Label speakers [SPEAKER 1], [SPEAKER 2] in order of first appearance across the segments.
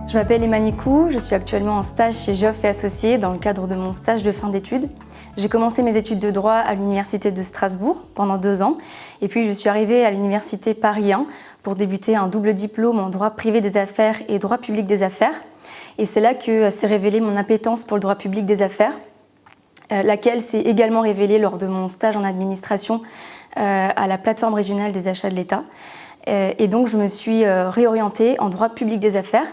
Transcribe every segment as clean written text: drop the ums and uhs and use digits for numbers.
[SPEAKER 1] Je m'appelle Emma Nicou, je suis actuellement en stage chez Geoff & Associés dans le cadre de mon stage de fin d'études. J'ai commencé mes études de droit à l'Université de Strasbourg pendant 2 ans et puis je suis arrivée à l'Université Paris 1 pour débuter un double diplôme en droit privé des affaires et droit public des affaires. Et c'est là que s'est révélée mon appétence pour le droit public des affaires, laquelle s'est également révélée lors de mon stage en administration à la plateforme régionale des achats de l'État. Et donc je me suis réorientée en droit public des affaires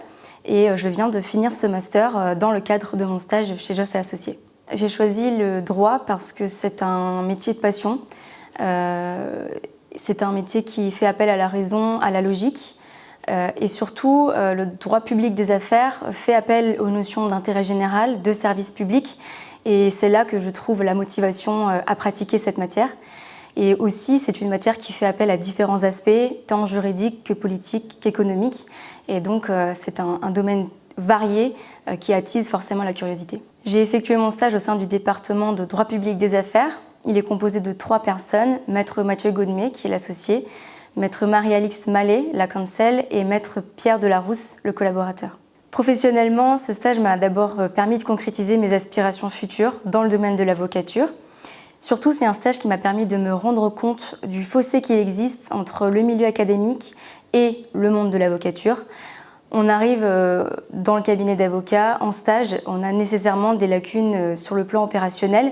[SPEAKER 1] et je viens de finir ce master dans le cadre de mon stage chez Geoff & Associés. J'ai choisi le droit parce que c'est un métier de passion. C'est un métier qui fait appel à la raison, à la logique. Et surtout, le droit public des affaires fait appel aux notions d'intérêt général, de service public. Et c'est là que je trouve la motivation à pratiquer cette matière. Et aussi, c'est une matière qui fait appel à différents aspects, tant juridiques que politiques qu'économiques. Et donc, c'est un domaine varié qui attise forcément la curiosité. J'ai effectué mon stage au sein du département de droit public des affaires. Il est composé de 3 personnes, Maître Mathieu Godemé, qui est l'associé, Maître Marie-Alix Mallet, la counsel, et Maître Pierre Delarousse, le collaborateur. Professionnellement, ce stage m'a d'abord permis de concrétiser mes aspirations futures dans le domaine de l'avocature. Surtout, c'est un stage qui m'a permis de me rendre compte du fossé qu'il existe entre le milieu académique et le monde de l'avocature. On arrive dans le cabinet d'avocat, en stage, on a nécessairement des lacunes sur le plan opérationnel.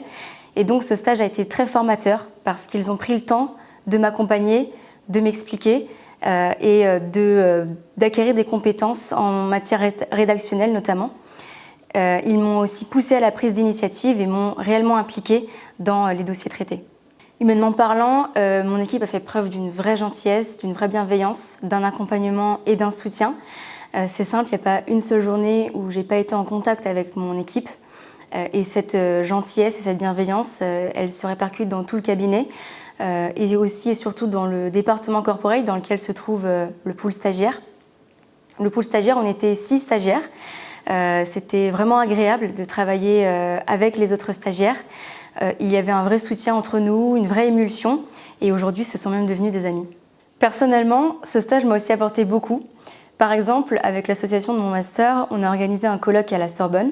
[SPEAKER 1] Et donc ce stage a été très formateur parce qu'ils ont pris le temps de m'accompagner, de m'expliquer et d'acquérir des compétences en matière rédactionnelle notamment. Ils m'ont aussi poussé à la prise d'initiative et m'ont réellement impliquée dans les dossiers traités. Humainement parlant, mon équipe a fait preuve d'une vraie gentillesse, d'une vraie bienveillance, d'un accompagnement et d'un soutien. C'est simple, il n'y a pas une seule journée où j'ai pas été en contact avec mon équipe. Et cette gentillesse et cette bienveillance, elle se répercute dans tout le cabinet et aussi et surtout dans le département corporate dans lequel se trouve le pool stagiaire. Le pool stagiaire, on était 6 stagiaires. C'était vraiment agréable de travailler avec les autres stagiaires. Il y avait un vrai soutien entre nous, une vraie émulsion et aujourd'hui, ce sont même devenus des amis. Personnellement, ce stage m'a aussi apporté beaucoup. Par exemple, avec l'association de mon master, on a organisé un colloque à la Sorbonne.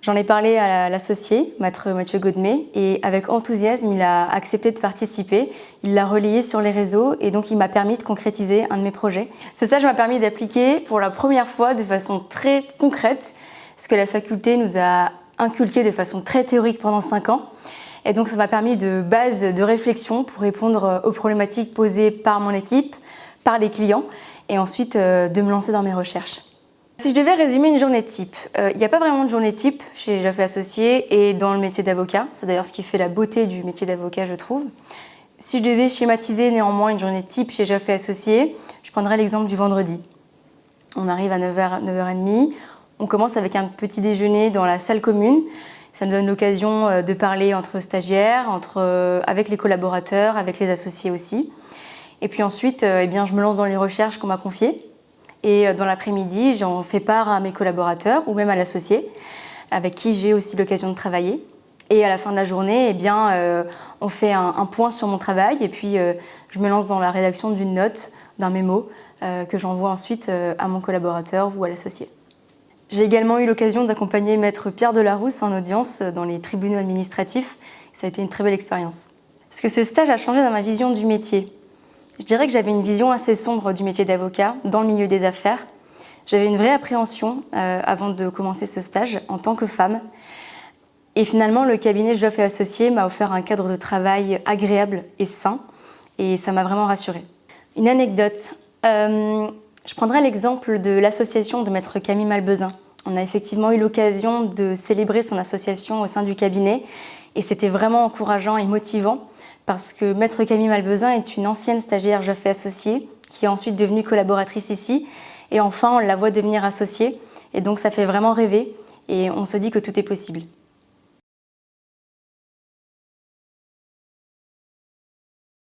[SPEAKER 1] J'en ai parlé à l'associé, Maître Mathieu Godemé, et avec enthousiasme, il a accepté de participer. Il l'a relayé sur les réseaux et donc il m'a permis de concrétiser un de mes projets. Ce stage m'a permis d'appliquer pour la première fois de façon très concrète ce que la faculté nous a inculqué de façon très théorique pendant 5 ans. Et donc ça m'a permis de base de réflexion pour répondre aux problématiques posées par mon équipe, par les clients, et ensuite de me lancer dans mes recherches. Si je devais résumer une journée type, il n'y a pas vraiment de journée type chez Geoff & Associés et dans le métier d'avocat. C'est d'ailleurs ce qui fait la beauté du métier d'avocat, je trouve. Si je devais schématiser néanmoins une journée type chez Geoff & Associés, je prendrais l'exemple du vendredi. On arrive à 9h30, on commence avec un petit déjeuner dans la salle commune. Ça me donne l'occasion de parler entre stagiaires, avec les collaborateurs, avec les associés aussi. Et puis ensuite, je me lance dans les recherches qu'on m'a confiées. Et dans l'après-midi, j'en fais part à mes collaborateurs ou même à l'associé, avec qui j'ai aussi l'occasion de travailler. Et à la fin de la journée, on fait un point sur mon travail et puis je me lance dans la rédaction d'une note, d'un mémo, que j'envoie ensuite à mon collaborateur ou à l'associé. J'ai également eu l'occasion d'accompagner Maître Pierre Delarousse en audience dans les tribunaux administratifs. Ça a été une très belle expérience. Parce que ce stage a changé dans ma vision du métier. Je dirais que j'avais une vision assez sombre du métier d'avocat dans le milieu des affaires. J'avais une vraie appréhension avant de commencer ce stage en tant que femme. Et finalement, le cabinet Geoff & Associés m'a offert un cadre de travail agréable et sain. Et ça m'a vraiment rassurée. Une anecdote. Je prendrai l'exemple de l'association de Maître Camille Malbezin. On a effectivement eu l'occasion de célébrer son association au sein du cabinet. Et c'était vraiment encourageant et motivant. Parce que Maître Camille Malbezin est une ancienne stagiaire Geoff & Associés qui est ensuite devenue collaboratrice ici. Et enfin, on la voit devenir associée. Et donc, ça fait vraiment rêver et on se dit que tout est possible.